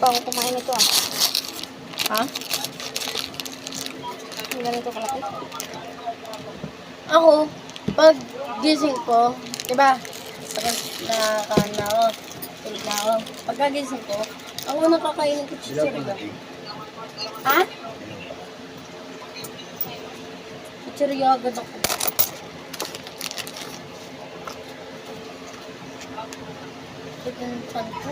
pa ako kumain nito ah. Ha? Yung ganito kalaki. Ako, pag gising ko, diba, tapos nakakain na ako, tulog na ako. Pagkagising ko, ako nakakainin ko chichirya. Ha? Chichirya agad ako. Ito yung chan ko.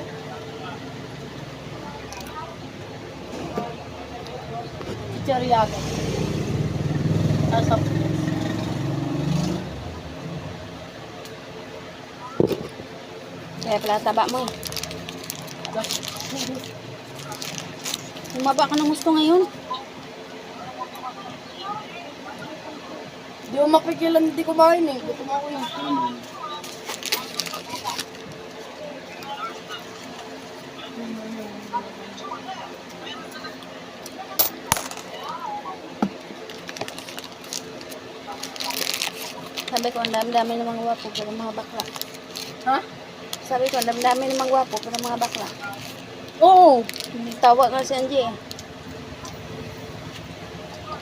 Chichirya agad. Tapos ako. Kaya pala taba mo eh. Lumaba ka ng gusto ngayon. Di ko mapigilan, hindi kumain eh. Gutom ako yun. Sabi ko, ang dami-dami ng mga wapo pero mga bakla. Ha? Sabi ko, ang dami-dami ng mga wapo pero mga bakla. Oo. Tawa ka si Angie eh.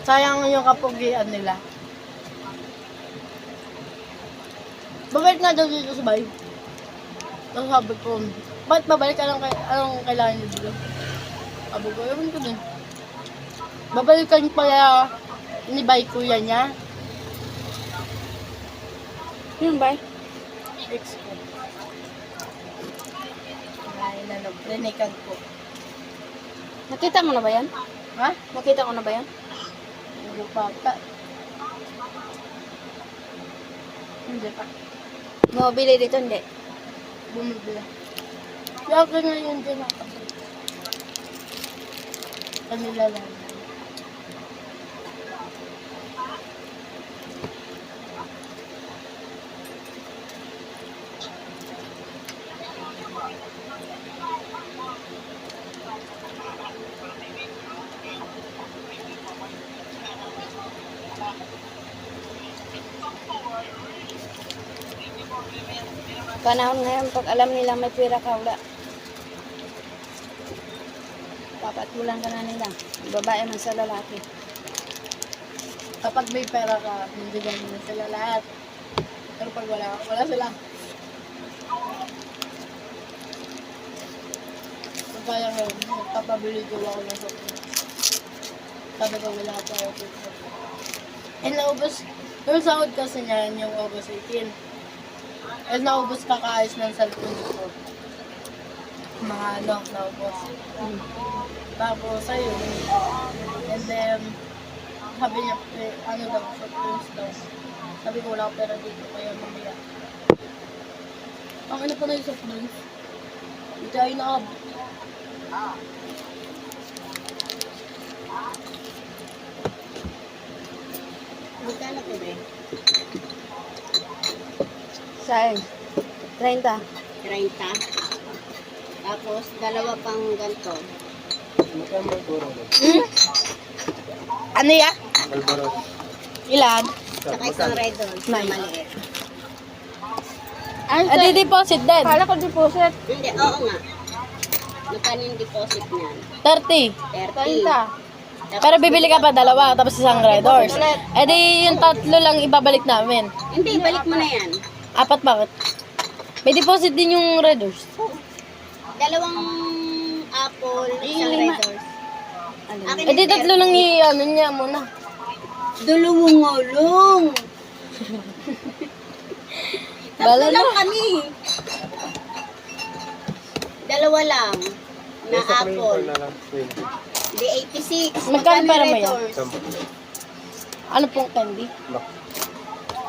Sayang yung kapugian nila. Babalik nga daw dito sa bahay. Tapos sabi ko, ba't babalik ka lang anong kailangan niyo dito? Sabi ko, ewan ko din. Babalikan pala ni Bay kuya niya. Yun ba? Ex ko. Ay, rinikan ko. Nakita mo na ba yan? Ha? Nakita ko na ba yan? Hindi pa. Hindi pa. Mabili dito, hindi. Bumibili. Kaya ka ngayon din ako. Kanila lang. Panahon ngayon, pag alam nila may pera ka, wala. Papatulan ka na nila. Babae man sa lalaki. Kapag may pera ka, hindi ganyan na sila lahat. Pero pag wala sila. Kung kaya ngayon, magpapabili ko ako ng software. Sabi ko, wala pa ako dito. Eh, naubos. Yung sahod kasi niyan, yung August 18. Eh, naubos kakaayos ng cellphone ko. Mga naubos. Tapos, ayun. And then, sabi niya, eh, ano daw, softwares daw. Sabi ko, wala ko pera dito, kaya mamaya. Ang ina pa na yung softwares. Ito ay naabot. Magkano po ba? Saan? 30. 30. Tapos, dalawa pang ganito. Ano ya? Ilan? Saka isang red horse na maliit. Adi deposit din. Kala ko deposit. Hindi, oo nga. Magkano yung deposit niyan? 30. 30. 30. Pero bibili ka pa dalawa, tapos isang red horse. Eh di yung tatlo lang ibabalik namin. Hindi, balik mo na yan. 4 bakit? May deposit din yung red horse. Dalawang apple, isang lima. red horse. Akin Eh di tatlo lang ano niya muna. Dalawang ngulong. Bala Tatlo na. lang kami. Dalawa lang. Na apple. Di 86. Magkano pera mo red yan? horse? Ano pong candy?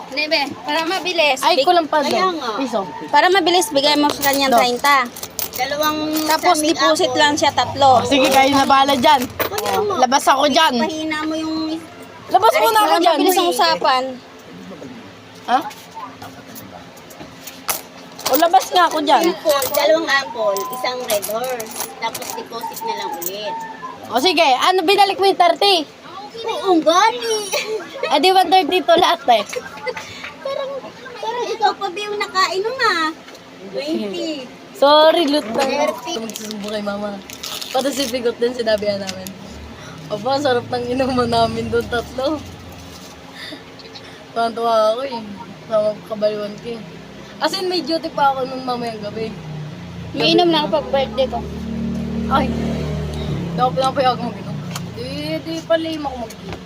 Nebe, para mabilis. Ay, kulang pa Kaya doon. nga. Piso. Para mabilis, bigay mo sa kanyang No. 30. Dalawang Tapos samig deposit apple. lang siya 3. Sige, kayo na bahala dyan. Kaya mo. Labas ako dyan. Pahina mo yung... Labas muna ako dyan. Mabilis ang usapan. Ha? O labas nga ako dyan. Apple, dalawang apple, isang red horse. Tapos deposit na lang ulit. O sige, ano binalik mo yung 30? Oo, gani. Eh di 130 to lahat eh. Parang ikaw pa ba yung nakainom ah? 20. Sorry, loot lang. 30. Magsusubo kay mama. Pati si Pigot din sinabihan namin. Aba, sarap ng inuman namin doon tatlo. Tuwan-tuwa ako eh. Sama kabaliwan ko eh. As in, may duty pa ako nung mamayang gabi. May inom na ako pag birthday ko. Ay, hindi ako pinapayagan mag-inom. Di palima ako mag-inom.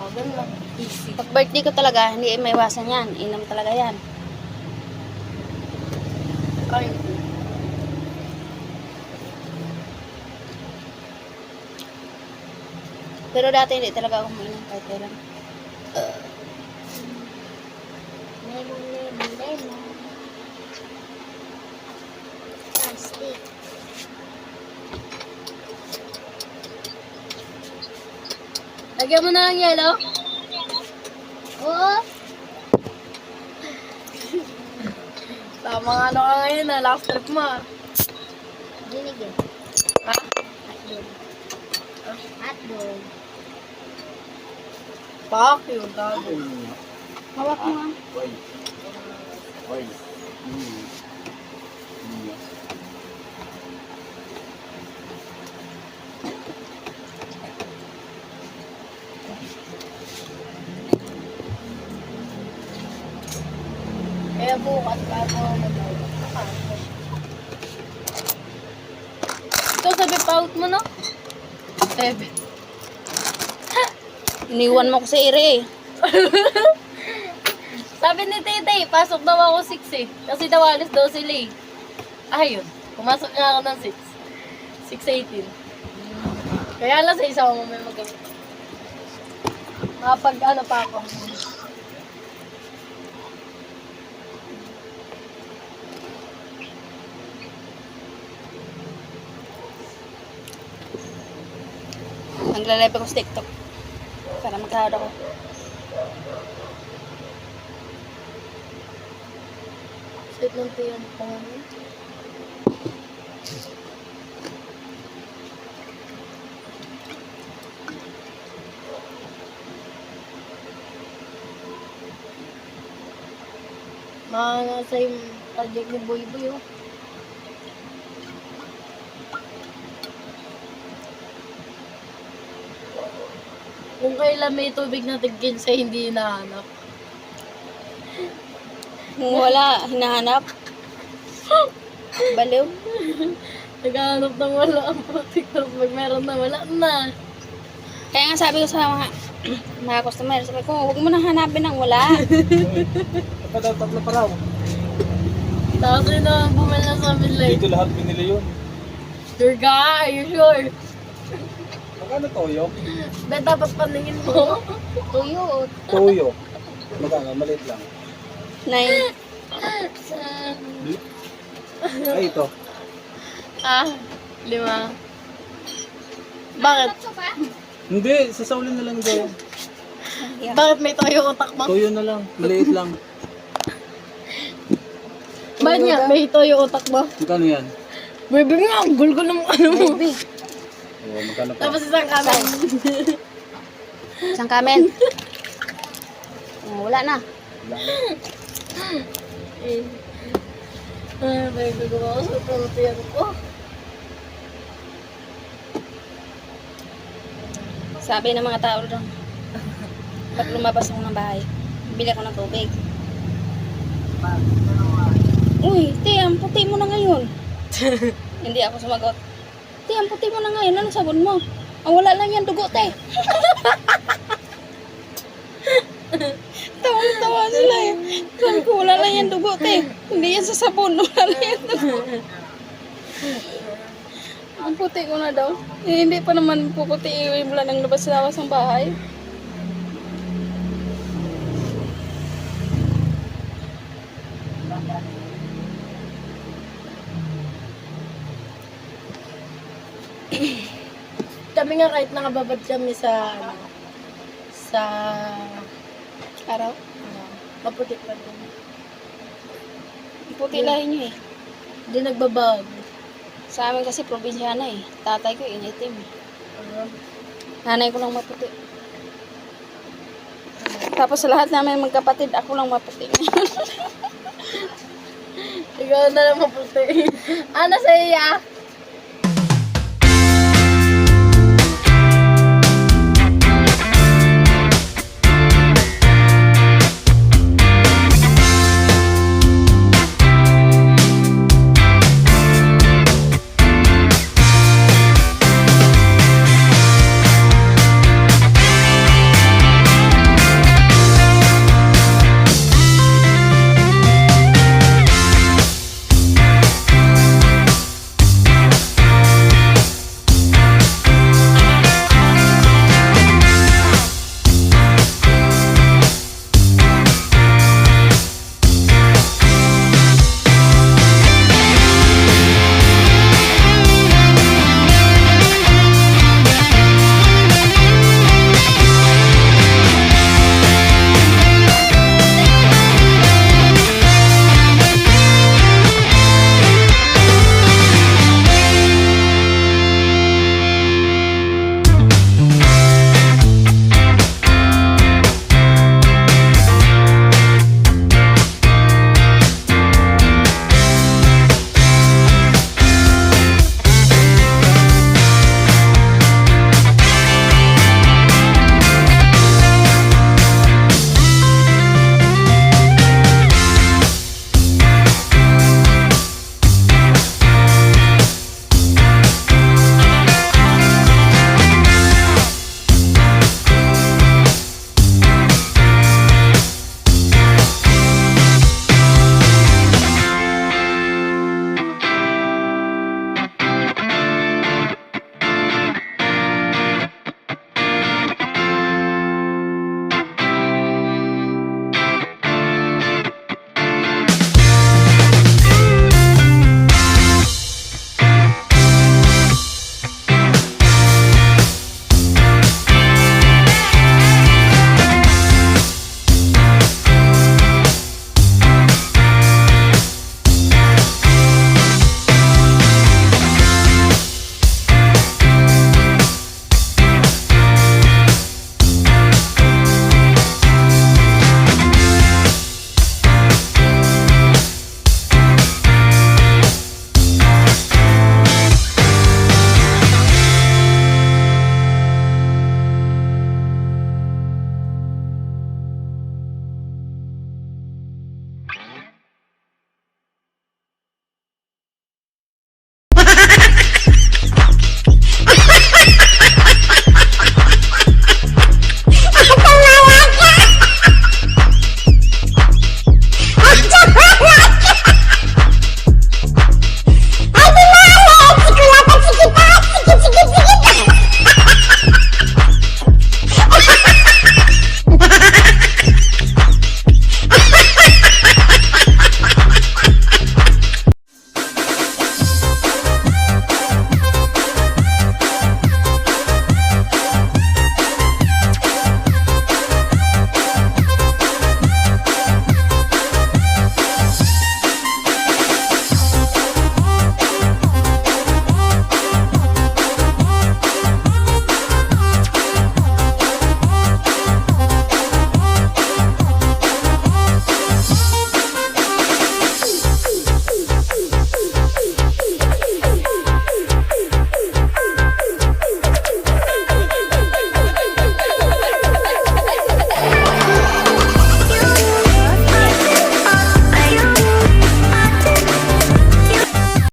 Magan lang. Easy. Pag birthday ko talaga, hindi may iwasan yan. Inom talaga yan. Ay, Pero dati hindi talaga ako mainom kahit kailan. Plastic. lagyan mo na ng yelo. Oo. Tama nga ano ka ngayon na, last trip mo ah. Dinig eh. Ha? Hotdog. Hotdog. Fuck yun, tago. Hawak mo nga. Kaya bukas bago mag-out. Ito sabi pa-out mo no? 7. Iniwan mo ko sa ire eh. Sabi ni Tete, pasok daw ako 6 eh. Kasi daw alis daw sila eh. Ayun, pumasok nga ako ng 6. 6:18. Kaya lang sa isa ako may mag-out. Makapag ano pa ako. Nagla-live ako sa TikTok. Para magkahawad ako. Sweet ng tiyan ko ngayon. Nasa yung project ni Boy Boy oh. Kung kailan may tubig na tigin sa hindi hinahanap. Kung wala, hinahanap. Baliw. Naghahanap ng wala ang putik. Tapos pag meron na, wala na. Kaya nga sabi ko sa mga customer, sabi ko, huwag mo nang hanapin ng wala. Tatlo pa raw. Tapos yun na, bumili na sa amin like, Dito lahat binili yun. Durga, are you sure? Magkano toyo? Dahil dapat paningin mo. Tuyo. Toyo. Magkano? Maliit lang. 9. Ay, ito. 5. Bakit? Hindi, sasaulin na lang doon. Bakit may toyo utak mo? Toyo na lang. Maliit lang. Bakit nga may toyo utak mo? Magkano yan? Baby nga, ang gulgul ng ano mo. Baby. Oo, magkano pa? Tapos isang kanan. Isang kamen. Oh, wala na. Wala. Baby ko ako sa protein ko. Sabi ng mga tao doon, pag lumabas ako ng bahay, bili ako ng tubig. Uy, te, ang puti mo na ngayon. Hindi ako sumagot. Te, ang puti mo na ngayon. Anong sabon mo? Ang wala lang yan, dugo, te. Tawa-tawa sila eh. Sabi ko, wala lang yan, dugo, te. Hindi yan sa sabon. Wala lang yan, dugo. Ang puti ko na daw. Eh, hindi pa naman puputi. Wala nang labas-lawas ng bahay. Kami nga kahit nakababad kami sa sa Araw. maputik pa din. Ang puti lahi niyo eh. Hindi nagbabag. Sa amin kasi probinsyana eh. Tatay ko yung itim eh. Nanay ko lang maputi. Tapos sa lahat namin magkapatid, ako lang maputi. Ikaw na lang maputi. Ano sa iya?